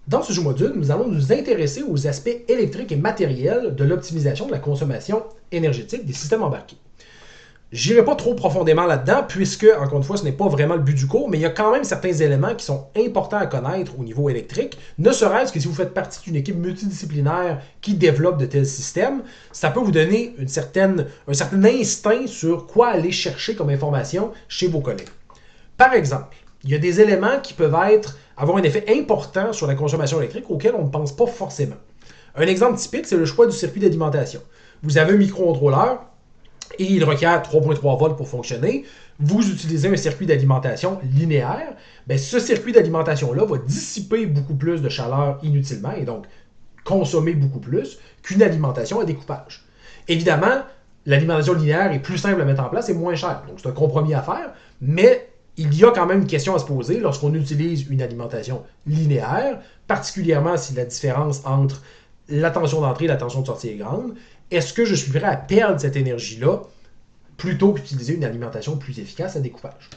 Dans ce sous-module, nous allons nous intéresser aux aspects électriques et matériels de l'optimisation de la consommation énergétique des systèmes embarqués. Je n'irai pas trop profondément là-dedans, puisque, encore une fois, ce n'est pas vraiment le but du cours, mais il y a quand même certains éléments qui sont importants à connaître au niveau électrique, ne serait-ce que si vous faites partie d'une équipe multidisciplinaire qui développe de tels systèmes, ça peut vous donner un certain instinct sur quoi aller chercher comme information chez vos collègues. Par exemple, il y a des éléments qui peuvent avoir un effet important sur la consommation électrique auxquels on ne pense pas forcément. Un exemple typique, c'est le choix du circuit d'alimentation. Vous avez un microcontrôleur, et il requiert 3.3 volts pour fonctionner. Vous utilisez un circuit d'alimentation linéaire. Bien, ce circuit d'alimentation-là va dissiper beaucoup plus de chaleur inutilement et donc consommer beaucoup plus qu'une alimentation à découpage. Évidemment, l'alimentation linéaire est plus simple à mettre en place et moins chère. Donc, c'est un compromis à faire, mais il y a quand même une question à se poser lorsqu'on utilise une alimentation linéaire, particulièrement si la différence entre la tension d'entrée et la tension de sortie est grande. Est-ce que je suis prêt à perdre cette énergie-là plutôt qu'utiliser une alimentation plus efficace à découpage?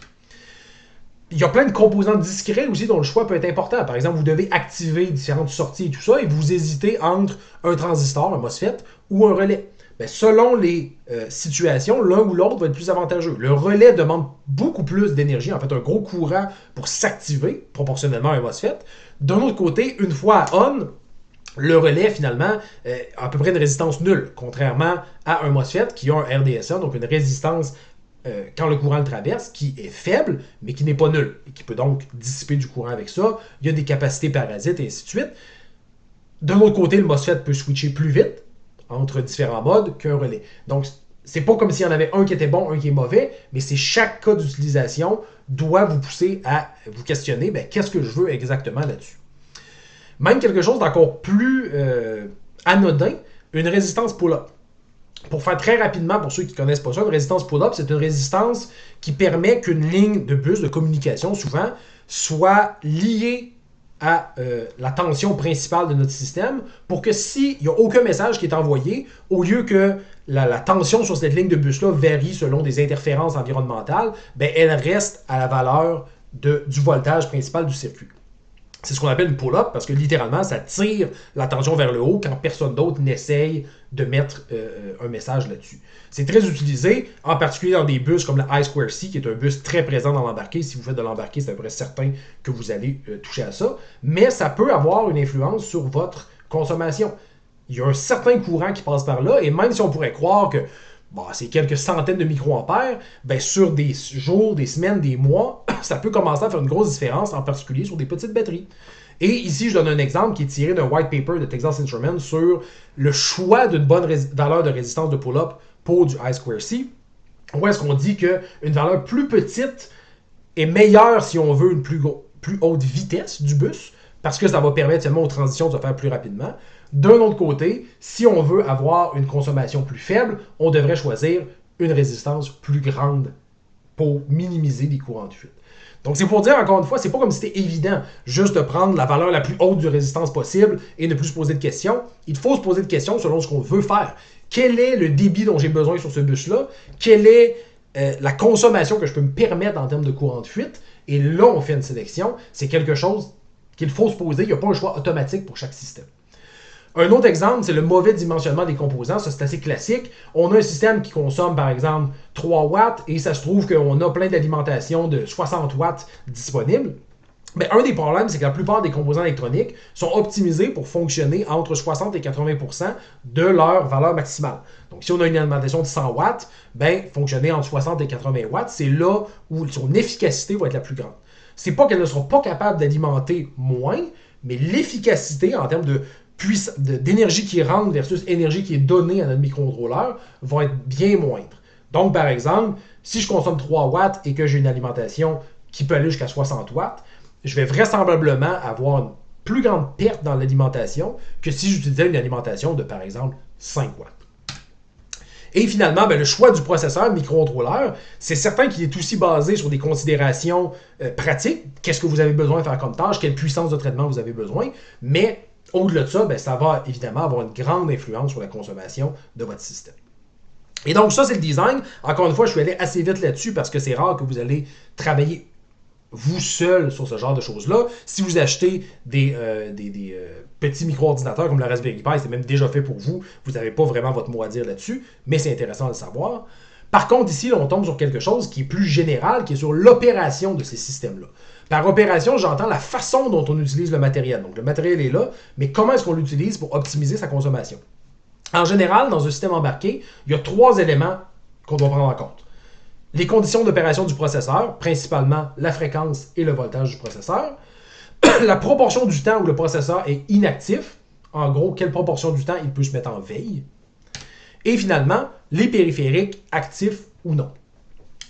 Il y a plein de composants discrets aussi dont le choix peut être important. Par exemple, vous devez activer différentes sorties et tout ça, et vous hésitez entre un transistor, un MOSFET, ou un relais. Bien, selon les situations, l'un ou l'autre va être plus avantageux. Le relais demande beaucoup plus d'énergie, en fait un gros courant pour s'activer, proportionnellement à un MOSFET. D'un autre côté, une fois à on, le relais, finalement, a à peu près une résistance nulle, contrairement à un MOSFET qui a un RDSA, donc une résistance quand le courant le traverse, qui est faible, mais qui n'est pas nulle, et qui peut donc dissiper du courant avec ça. Il y a des capacités parasites, et ainsi de suite. D'un autre côté, le MOSFET peut switcher plus vite entre différents modes qu'un relais. Donc, c'est pas comme s'il y en avait un qui était bon, un qui est mauvais, mais c'est chaque cas d'utilisation doit vous pousser à vous questionner, bien, qu'est-ce que je veux exactement là-dessus. Même quelque chose d'encore plus anodin, une résistance pull-up. Pour faire très rapidement, pour ceux qui ne connaissent pas ça, une résistance pull-up, c'est une résistance qui permet qu'une ligne de bus de communication, souvent, soit liée à la tension principale de notre système pour que s'il n'y a aucun message qui est envoyé, au lieu que la tension sur cette ligne de bus-là varie selon des interférences environnementales, ben, elle reste à la valeur du voltage principal du circuit. C'est ce qu'on appelle une pull-up parce que littéralement, ça tire la tension vers le haut quand personne d'autre n'essaye de mettre un message là-dessus. C'est très utilisé, en particulier dans des bus comme la I2C, qui est un bus très présent dans l'embarqué. Si vous faites de l'embarqué, c'est à peu près certain que vous allez toucher à ça. Mais ça peut avoir une influence sur votre consommation. Il y a un certain courant qui passe par là, et même si on pourrait croire que c'est quelques centaines de microampères, ben sur des jours, des semaines, des mois, ça peut commencer à faire une grosse différence, en particulier sur des petites batteries. Et ici, je donne un exemple qui est tiré d'un white paper de Texas Instruments sur le choix d'une bonne valeur de résistance de pull-up pour du I2C, où est-ce qu'on dit qu'une valeur plus petite est meilleure si on veut une plus haute vitesse du bus, parce que ça va permettre seulement aux transitions de se faire plus rapidement. D'un autre côté, si on veut avoir une consommation plus faible, on devrait choisir une résistance plus grande pour minimiser les courants de fuite. Donc c'est pour dire, encore une fois, c'est pas comme si c'était évident juste de prendre la valeur la plus haute de résistance possible et ne plus se poser de questions. Il faut se poser de questions selon ce qu'on veut faire. Quel est le débit dont j'ai besoin sur ce bus-là? Quelle est la consommation que je peux me permettre en termes de courant de fuite? Et là, on fait une sélection. C'est quelque chose qu'il faut se poser. Il n'y a pas un choix automatique pour chaque système. Un autre exemple, c'est le mauvais dimensionnement des composants. Ça, c'est assez classique. On a un système qui consomme, par exemple, 3 watts et ça se trouve qu'on a plein d'alimentations de 60 watts disponibles. Mais un des problèmes, c'est que la plupart des composants électroniques sont optimisés pour fonctionner entre 60 et 80% de leur valeur maximale. Donc, si on a une alimentation de 100 watts, ben, fonctionner entre 60 et 80 watts, c'est là où son efficacité va être la plus grande. C'est pas qu'elle ne sera pas capable d'alimenter moins, mais l'efficacité en termes d'énergie qui rentre versus énergie qui est donnée à notre microcontrôleur va être bien moindre. Donc, par exemple, si je consomme 3 watts et que j'ai une alimentation qui peut aller jusqu'à 60 watts, je vais vraisemblablement avoir une plus grande perte dans l'alimentation que si j'utilisais une alimentation de, par exemple, 5 watts. Et finalement, le choix du processeur microcontrôleur, c'est certain qu'il est aussi basé sur des considérations pratiques. Qu'est-ce que vous avez besoin de faire comme tâche? Quelle puissance de traitement vous avez besoin? Mais au-delà de ça, ça va évidemment avoir une grande influence sur la consommation de votre système. Et donc ça, c'est le design. Encore une fois, je suis allé assez vite là-dessus parce que c'est rare que vous allez travailler vous seul sur ce genre de choses-là. Si vous achetez des petits micro-ordinateurs comme le Raspberry Pi, c'est même déjà fait pour vous. Vous n'avez pas vraiment votre mot à dire là-dessus, mais c'est intéressant à le savoir. Par contre, ici, là, on tombe sur quelque chose qui est plus général, qui est sur l'opération de ces systèmes-là. Par opération, j'entends la façon dont on utilise le matériel. Donc, le matériel est là, mais comment est-ce qu'on l'utilise pour optimiser sa consommation? En général, dans un système embarqué, il y a 3 éléments qu'on doit prendre en compte. Les conditions d'opération du processeur, principalement la fréquence et le voltage du processeur. La proportion du temps où le processeur est inactif. En gros, quelle proportion du temps il peut se mettre en veille. Et finalement, les périphériques actifs ou non.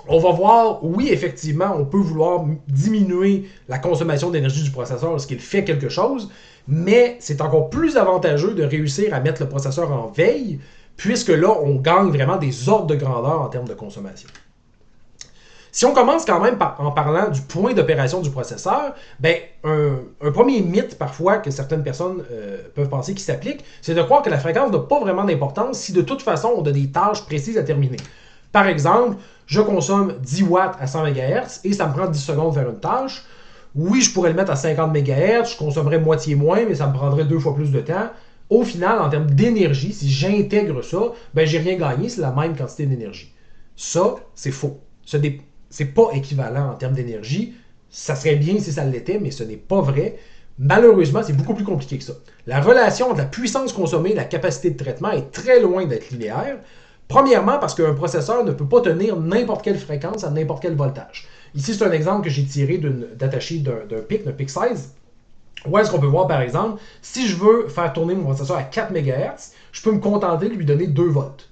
On va voir, oui, effectivement, on peut vouloir diminuer la consommation d'énergie du processeur lorsqu'il fait quelque chose, mais c'est encore plus avantageux de réussir à mettre le processeur en veille, puisque là, on gagne vraiment des ordres de grandeur en termes de consommation. Si on commence quand même en parlant du point d'opération du processeur, ben, un premier mythe parfois que certaines personnes peuvent penser qui s'applique, c'est de croire que la fréquence n'a pas vraiment d'importance si de toute façon on a des tâches précises à terminer. Par exemple, je consomme 10 watts à 100 MHz et ça me prend 10 secondes de faire une tâche. Oui, je pourrais le mettre à 50 MHz, je consommerais moitié moins, mais ça me prendrait 2 fois plus de temps. Au final, en termes d'énergie, si j'intègre ça, ben j'ai rien gagné, c'est la même quantité d'énergie. Ça, c'est faux. C'est pas équivalent en termes d'énergie. Ça serait bien si ça l'était, mais ce n'est pas vrai. Malheureusement, c'est beaucoup plus compliqué que ça. La relation entre la puissance consommée et la capacité de traitement est très loin d'être linéaire. Premièrement, parce qu'un processeur ne peut pas tenir n'importe quelle fréquence à n'importe quel voltage. Ici, c'est un exemple que j'ai tiré d'attaché d'un PIC 16. Où est-ce qu'on peut voir, par exemple, si je veux faire tourner mon processeur à 4 MHz, je peux me contenter de lui donner 2 volts.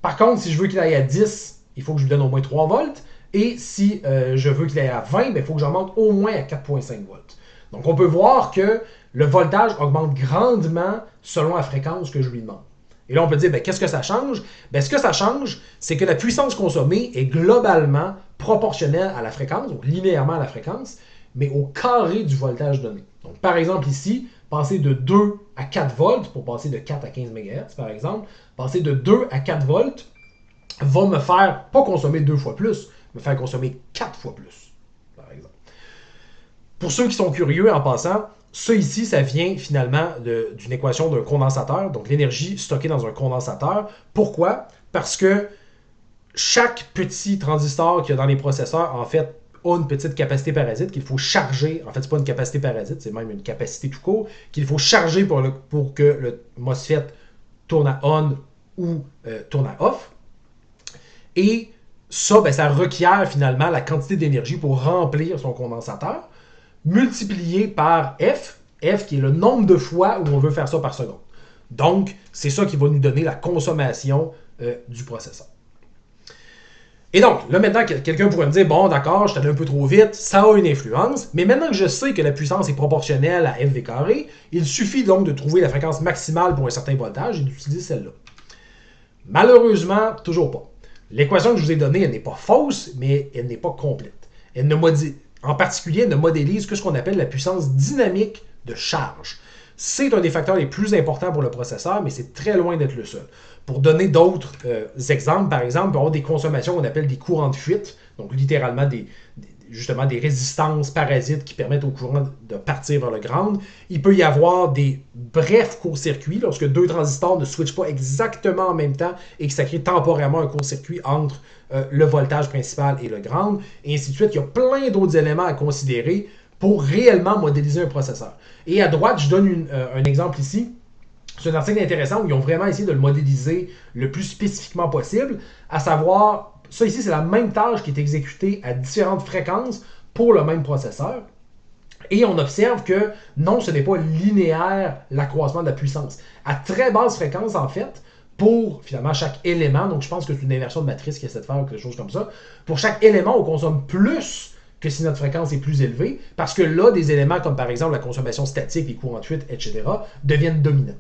Par contre, si je veux qu'il aille à 10, il faut que je lui donne au moins 3 volts. Et si je veux qu'il aille à 20, il faut que j'en monte au moins à 4,5 volts. Donc, on peut voir que le voltage augmente grandement selon la fréquence que je lui demande. Et là, on peut dire, qu'est-ce que ça change? Ce que ça change, c'est que la puissance consommée est globalement proportionnelle à la fréquence, donc linéairement à la fréquence, mais au carré du voltage donné. Donc, par exemple, ici, passer de 2 à 4 volts, pour passer de 4 à 15 MHz, par exemple, passer de 2 à 4 volts va me faire pas consommer 2 fois plus, me faire consommer 4 fois plus, par exemple. Pour ceux qui sont curieux, en passant, ça ici, ça vient finalement d'une équation d'un condensateur, donc l'énergie stockée dans un condensateur. Pourquoi? Parce que chaque petit transistor qu'il y a dans les processeurs, en fait, a une petite capacité parasite qu'il faut charger. En fait, c'est pas une capacité parasite, c'est même une capacité tout court, qu'il faut charger pour que le MOSFET tourne à on ou tourne à off. Et ça, ça requiert finalement la quantité d'énergie pour remplir son condensateur, multiplié par F qui est le nombre de fois où on veut faire ça par seconde. Donc, c'est ça qui va nous donner la consommation du processeur. Et donc, là maintenant, quelqu'un pourrait me dire, bon d'accord, je suis allé un peu trop vite, ça a une influence, mais maintenant que je sais que la puissance est proportionnelle à FV carré, il suffit donc de trouver la fréquence maximale pour un certain voltage et d'utiliser celle-là. Malheureusement, toujours pas. L'équation que je vous ai donnée, elle n'est pas fausse, mais elle n'est pas complète. En particulier, elle ne modélise que ce qu'on appelle la puissance dynamique de charge. C'est un des facteurs les plus importants pour le processeur, mais c'est très loin d'être le seul. Pour donner d'autres exemples, par exemple, on peut avoir des consommations qu'on appelle des courants de fuite, donc littéralement justement des résistances parasites qui permettent au courant de partir vers le ground. Il peut y avoir des brefs court-circuits, lorsque 2 transistors ne switchent pas exactement en même temps et que ça crée temporairement un court-circuit entre le voltage principal et le ground, et ainsi de suite. Il y a plein d'autres éléments à considérer pour réellement modéliser un processeur. Et à droite, je donne un exemple ici. C'est un article intéressant où ils ont vraiment essayé de le modéliser le plus spécifiquement possible, à savoir, ça ici, c'est la même tâche qui est exécutée à différentes fréquences pour le même processeur. Et on observe que non, ce n'est pas linéaire l'accroissement de la puissance. À très basse fréquence, en fait, pour finalement chaque élément, donc je pense que c'est une inversion de matrice qui essaie de faire quelque chose comme ça, pour chaque élément, on consomme plus que si notre fréquence est plus élevée, parce que là, des éléments comme par exemple la consommation statique, les courants de fuite, etc., deviennent dominants.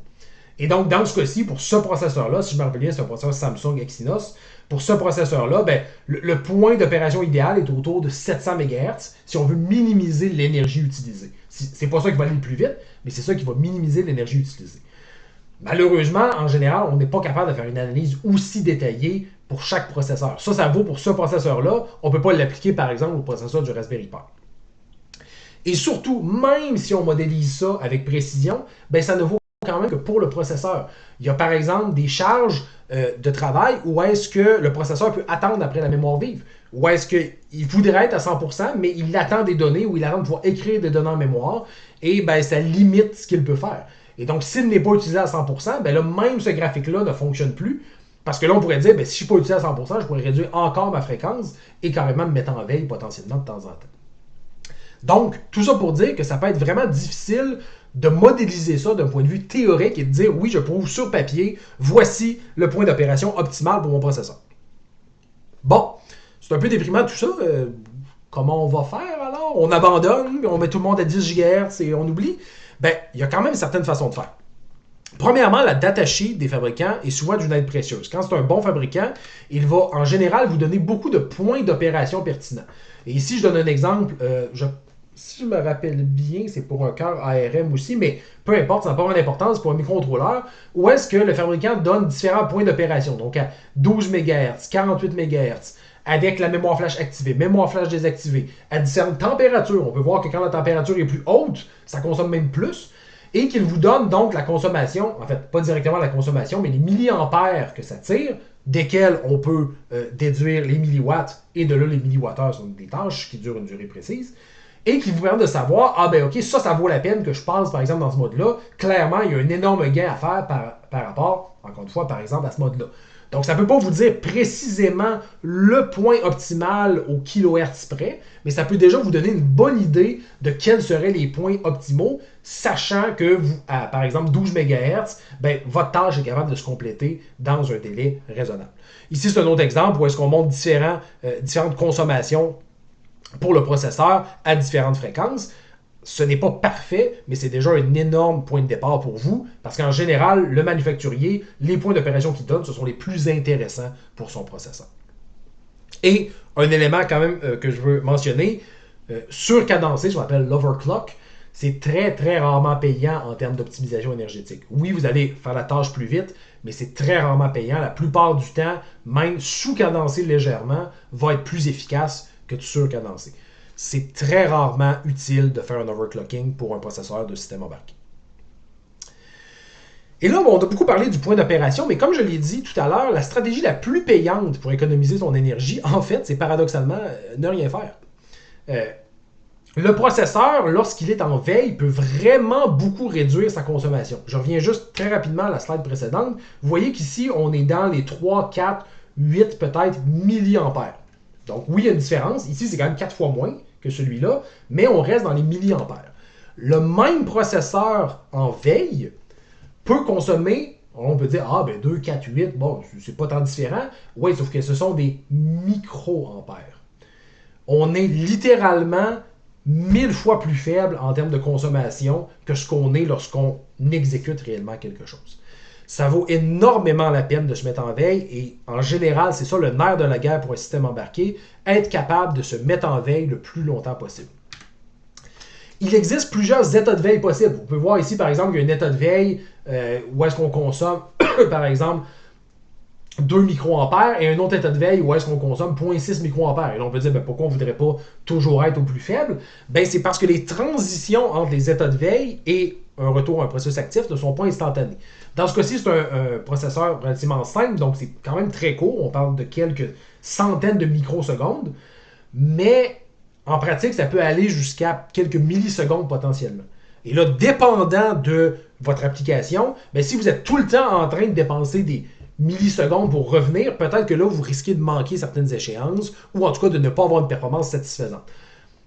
Et donc, dans ce cas-ci, pour ce processeur-là, si je me rappelle bien, c'est un processeur Samsung Exynos, pour ce processeur-là, le point d'opération idéal est autour de 700 MHz si on veut minimiser l'énergie utilisée. C'est pas ça qui va aller le plus vite, mais c'est ça qui va minimiser l'énergie utilisée. Malheureusement, en général, on n'est pas capable de faire une analyse aussi détaillée pour chaque processeur. Ça vaut pour ce processeur-là. On ne peut pas l'appliquer, par exemple, au processeur du Raspberry Pi. Et surtout, même si on modélise ça avec précision, ben ça ne vaut quand même que pour le processeur. Il y a par exemple des charges de travail où est-ce que le processeur peut attendre après la mémoire vive. Ou est-ce qu'il voudrait être à 100%, mais il attend des données ou il attend de pouvoir écrire des données en mémoire et ben, ça limite ce qu'il peut faire. Et donc, s'il n'est pas utilisé à 100%, ben là, même ce graphique-là ne fonctionne plus. Parce que là, on pourrait dire, ben, si je ne suis pas utilisé à 100%, je pourrais réduire encore ma fréquence et carrément me mettre en veille potentiellement de temps en temps. Donc, tout ça pour dire que ça peut être vraiment difficile de modéliser ça d'un point de vue théorique et de dire, oui, je prouve sur papier, voici le point d'opération optimal pour mon processeur. Bon, c'est un peu déprimant tout ça. Comment on va faire alors? On abandonne, on met tout le monde à 10 GHz et on oublie? Ben, il y a quand même certaines façons de faire. Premièrement, la datasheet des fabricants est souvent d'une aide précieuse. Quand c'est un bon fabricant, il va en général vous donner beaucoup de points d'opération pertinents. Et ici, je donne un exemple. Si je me rappelle bien, c'est pour un cœur ARM aussi, mais peu importe, ça n'a pas vraiment d'importance pour un microcontrôleur, où est-ce que le fabricant donne différents points d'opération, donc à 12 MHz, 48 MHz, avec la mémoire flash activée, mémoire flash désactivée, à différentes températures. On peut voir que quand la température est plus haute, ça consomme même plus, et qu'il vous donne donc la consommation, en fait, pas directement la consommation, mais les milliampères que ça tire, desquels on peut déduire les milliwatts, et de là, les milliwattheures sont des tâches qui durent une durée précise, et qui vous permet de savoir, ah ben ok, ça vaut la peine que je passe par exemple dans ce mode-là. Clairement, il y a un énorme gain à faire par rapport, encore une fois, par exemple, à ce mode-là. Donc, ça ne peut pas vous dire précisément le point optimal au kilohertz près, mais ça peut déjà vous donner une bonne idée de quels seraient les points optimaux, sachant que vous, à, par exemple, 12 MHz, ben, votre tâche est capable de se compléter dans un délai raisonnable. Ici, c'est un autre exemple où est-ce qu'on montre différentes consommations pour le processeur à différentes fréquences. Ce n'est pas parfait, mais c'est déjà un énorme point de départ pour vous, parce qu'en général, le manufacturier, les points d'opération qu'il donne, ce sont les plus intéressants pour son processeur. Et un élément quand même que je veux mentionner, surcadencé, ce qu'on appelle l'overclock, c'est très très rarement payant en termes d'optimisation énergétique. Oui, vous allez faire la tâche plus vite, mais c'est très rarement payant. La plupart du temps, même sous-cadencé légèrement, va être plus efficace que de surcadencer. C'est très rarement utile de faire un overclocking pour un processeur de système embarqué. Et là, on a beaucoup parlé du point d'opération, mais comme je l'ai dit tout à l'heure, la stratégie la plus payante pour économiser son énergie, en fait, c'est paradoxalement ne rien faire. Le processeur, lorsqu'il est en veille, peut vraiment beaucoup réduire sa consommation. Je reviens juste très rapidement à la slide précédente. Vous voyez qu'ici, on est dans les 3, 4, 8 peut-être milliampères. Donc oui, il y a une différence. Ici, c'est quand même 4 fois moins que celui-là, mais on reste dans les milliampères. Le même processeur en veille peut consommer, on peut dire, ah ben 2, 4, 8, bon, c'est pas tant différent. Oui, sauf que ce sont des microampères. On est littéralement 1000 fois plus faible en termes de consommation que ce qu'on est lorsqu'on exécute réellement quelque chose. Ça vaut énormément la peine de se mettre en veille et en général, c'est ça le nerf de la guerre pour un système embarqué, être capable de se mettre en veille le plus longtemps possible. Il existe plusieurs états de veille possibles. Vous pouvez voir ici, par exemple, il y a un état de veille où est-ce qu'on consomme, par exemple, 2 microampères et un autre état de veille où est-ce qu'on consomme 0,6 microampères. Et là, on peut dire, ben, pourquoi on ne voudrait pas toujours être au plus faible? Ben, c'est parce que les transitions entre les états de veille et un retour à un processus actif ne sont pas instantanées. Dans ce cas-ci, c'est un processeur relativement simple, donc c'est quand même très court. On parle de quelques centaines de microsecondes, mais en pratique, ça peut aller jusqu'à quelques millisecondes potentiellement. Et là, dépendant de votre application, ben, si vous êtes tout le temps en train de dépenser des millisecondes pour revenir, peut-être que là, vous risquez de manquer certaines échéances ou en tout cas de ne pas avoir une performance satisfaisante.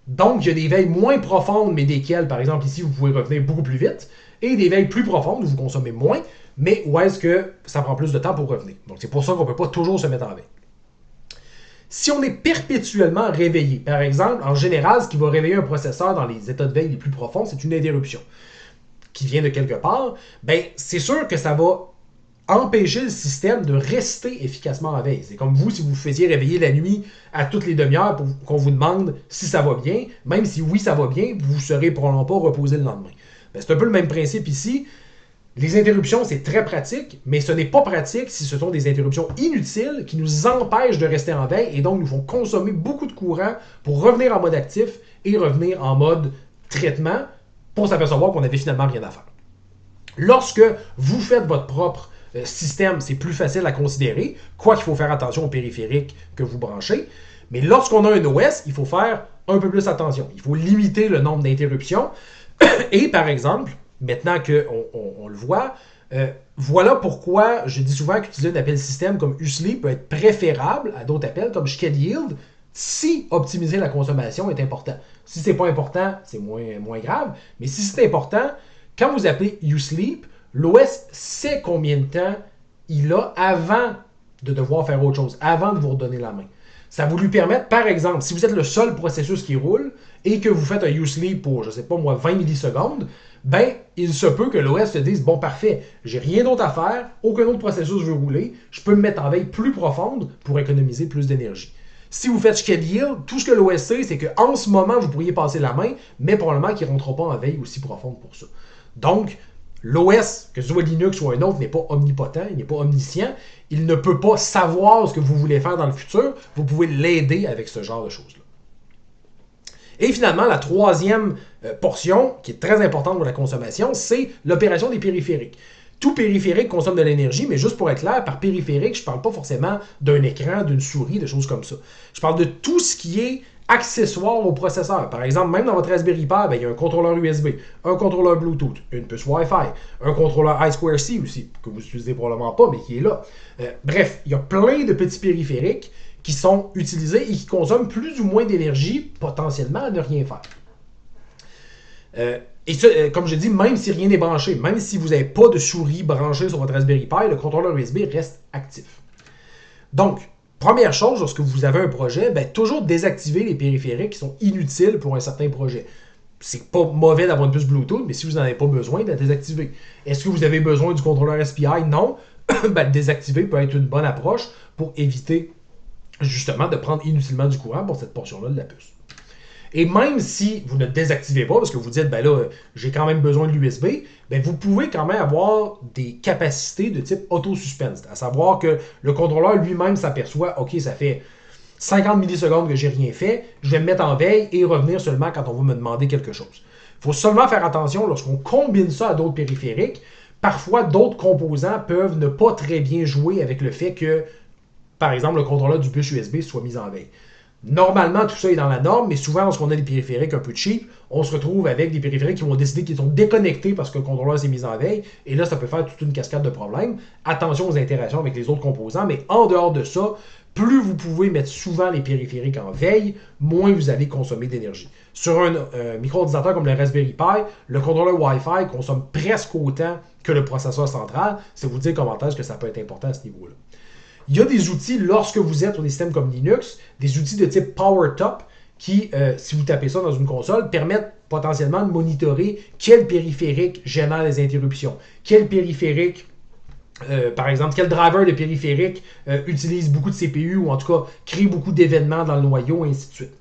Donc, il y a des veilles moins profondes, mais desquelles, par exemple, ici, vous pouvez revenir beaucoup plus vite, et des veilles plus profondes où vous consommez moins, mais où est-ce que ça prend plus de temps pour revenir. Donc, c'est pour ça qu'on ne peut pas toujours se mettre en veille. Si on est perpétuellement réveillé, par exemple, en général, ce qui va réveiller un processeur dans les états de veille les plus profonds, c'est une interruption qui vient de quelque part, ben, c'est sûr que ça va empêcher le système de rester efficacement en veille. C'est comme vous, si vous vous faisiez réveiller la nuit à toutes les demi-heures pour qu'on vous demande si ça va bien, même si oui, ça va bien, vous ne serez probablement pas reposé le lendemain. Ben, c'est un peu le même principe ici. Les interruptions, c'est très pratique, mais ce n'est pas pratique si ce sont des interruptions inutiles qui nous empêchent de rester en veille et donc nous font consommer beaucoup de courant pour revenir en mode actif et revenir en mode traitement pour s'apercevoir qu'on n'avait finalement rien à faire. Lorsque vous faites votre propre système, c'est plus facile à considérer, quoi qu'il faut faire attention au périphérique que vous branchez. Mais lorsqu'on a un OS, il faut faire un peu plus attention. Il faut limiter le nombre d'interruptions. Et par exemple, maintenant qu'on le voit, voilà pourquoi je dis souvent qu'utiliser un appel système comme Usli peut être préférable à d'autres appels comme Scheduled si optimiser la consommation est important. Si c'est pas important, c'est moins grave. Mais si c'est important, quand vous appelez Usleep, l'OS sait combien de temps il a avant de devoir faire autre chose, avant de vous redonner la main. Ça va lui permettre, par exemple, si vous êtes le seul processus qui roule et que vous faites un Usleep pour, je sais pas moi, 20 millisecondes, ben, il se peut que l'OS se dise, bon, parfait, j'ai rien d'autre à faire, aucun autre processus veut rouler, je peux me mettre en veille plus profonde pour économiser plus d'énergie. Si vous faites Schedule, tout ce que l'OS sait, c'est qu'en ce moment, vous pourriez passer la main, mais probablement qu'il ne rentrera pas en veille aussi profonde pour ça. Donc, l'OS, que ce soit Linux ou un autre, n'est pas omnipotent, il n'est pas omniscient, il ne peut pas savoir ce que vous voulez faire dans le futur, vous pouvez l'aider avec ce genre de choses-là. Et finalement, la troisième portion, qui est très importante pour la consommation, c'est l'opération des périphériques. Tout périphérique consomme de l'énergie, mais juste pour être clair, par périphérique, je ne parle pas forcément d'un écran, d'une souris, de choses comme ça. Je parle de tout ce qui est accessoire au processeur. Par exemple, même dans votre Raspberry Pi, ben, il y a un contrôleur USB, un contrôleur Bluetooth, une puce Wi-Fi, un contrôleur I2C aussi, que vous n'utilisez probablement pas, mais qui est là. Bref, il y a plein de petits périphériques qui sont utilisés et qui consomment plus ou moins d'énergie, potentiellement à ne rien faire. Et ça, comme je dis, même si rien n'est branché, même si vous n'avez pas de souris branchée sur votre Raspberry Pi, le contrôleur USB reste actif. Donc, première chose, lorsque vous avez un projet, ben, toujours désactiver les périphériques qui sont inutiles pour un certain projet. C'est pas mauvais d'avoir une puce Bluetooth, mais si vous n'en avez pas besoin, la désactiver. Est-ce que vous avez besoin du contrôleur SPI? Non. Ben, le désactiver peut être une bonne approche pour éviter justement de prendre inutilement du courant pour cette portion-là de la puce. Et même si vous ne désactivez pas, parce que vous dites, ben là, j'ai quand même besoin de l'USB, ben vous pouvez quand même avoir des capacités de type auto-suspense. À savoir que le contrôleur lui-même s'aperçoit, OK, ça fait 50 millisecondes que j'ai rien fait, je vais me mettre en veille et revenir seulement quand on va me demander quelque chose. Il faut seulement faire attention lorsqu'on combine ça à d'autres périphériques. Parfois, d'autres composants peuvent ne pas très bien jouer avec le fait que, par exemple, le contrôleur du bus USB soit mis en veille. Normalement, tout ça est dans la norme, mais souvent, lorsqu'on a des périphériques un peu cheap, on se retrouve avec des périphériques qui vont décider qu'ils sont déconnectés parce que le contrôleur s'est mis en veille, et là, ça peut faire toute une cascade de problèmes. Attention aux interactions avec les autres composants, mais en dehors de ça, plus vous pouvez mettre souvent les périphériques en veille, moins vous allez consommer d'énergie. Sur un micro-ordinateur comme le Raspberry Pi, le contrôleur Wi-Fi consomme presque autant que le processeur central. C'est vous dire comment est-ce que ça peut être important à ce niveau-là. Il y a des outils, lorsque vous êtes sur des systèmes comme Linux, des outils de type PowerTop qui, si vous tapez ça dans une console, permettent potentiellement de monitorer quel périphérique génère les interruptions, quel périphérique, par exemple, quel driver de périphérique utilise beaucoup de CPU ou en tout cas crée beaucoup d'événements dans le noyau, et ainsi de suite.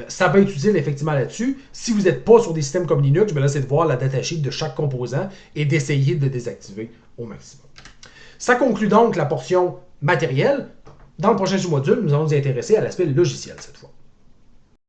Ça peut être utile effectivement là-dessus. Si vous n'êtes pas sur des systèmes comme Linux, ben là, c'est de voir la datasheet de chaque composant et d'essayer de le désactiver au maximum. Ça conclut donc la portion matérielle. Dans le prochain sous-module, nous allons nous intéresser à l'aspect logiciel cette fois.